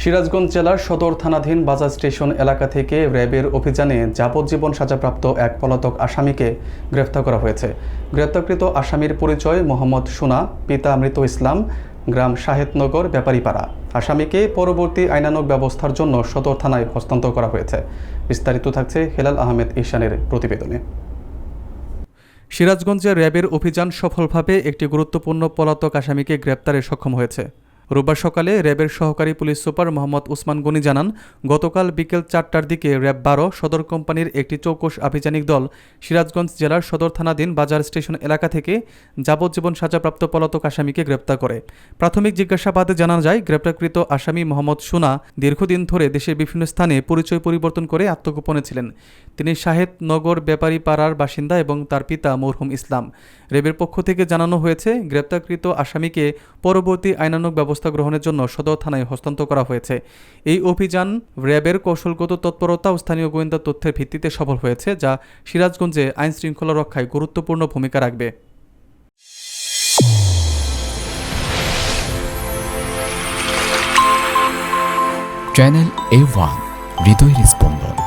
সিরাজগঞ্জ জেলার সদর থানাধীন বাজার স্টেশন এলাকা থেকে র্যাবের অভিযানে যাবজ্জীবন সাজাপ্রাপ্ত এক পলাতক আসামিকে গ্রেফতার করা হয়েছে। গ্রেফতারকৃত আসামির পরিচয় মোহাম্মদ সুনা, পিতা মৃত ইসলাম, গ্রাম শাহেদনগর ব্যাপারীপাড়া। আসামিকে পরবর্তী আইনানুগ ব্যবস্থার জন্য সদর থানায় হস্তান্তর করা হয়েছে। বিস্তারিত থাকছে হেলাল আহমেদ ঈশানের প্রতিবেদনে। সিরাজগঞ্জে র্যাবের অভিযান সফলভাবে একটি গুরুত্বপূর্ণ পলাতক আসামিকে গ্রেপ্তারে সক্ষম হয়েছে। রোববার সকালে র্যাবের সহকারী পুলিশ সুপার মোহাম্মদ উসমান গনি জানান, গতকাল বিকেল 4টার দিকে র্যাব 12 সদর কোম্পানির একটি চৌকস আভিযানিক দল সিরাজগঞ্জ জেলার সদর থানাধীন বাজার স্টেশন এলাকা থেকে যাবজ্জীবন সাজাপ্রাপ্ত পলাতক আসামিকে গ্রেপ্তার করে। প্রাথমিক জিজ্ঞাসাবাদে জানা যায়, গ্রেপ্তারকৃত আসামি মোহাম্মদ সুনা দীর্ঘদিন ধরে দেশের বিভিন্ন স্থানে পরিচয় পরিবর্তন করে আত্মগোপনে ছিলেন। তিনি শাহেদনগর ব্যাপারীপাড়ার বাসিন্দা এবং তার পিতা মরহুম ইসলাম। র্যাবের পক্ষ থেকে জানানো হয়েছে, গ্রেপ্তারকৃত আসামিকে পরবর্তী আইনানুগ ব্যবস্থা গ্রহণের জন্য সদর থানায় হস্তান্তর করা হয়েছে। এই অভিযান র্যাবের কৌশলগত তৎপরতা ও স্থানীয় গোয়েন্দা তথ্যের ভিত্তিতে সফল হয়েছে, যা সিরাজগঞ্জে আইন শৃঙ্খলা রক্ষায় গুরুত্বপূর্ণ ভূমিকা রাখবে। চ্যানেল A1 হৃদয়ের স্পন্দন।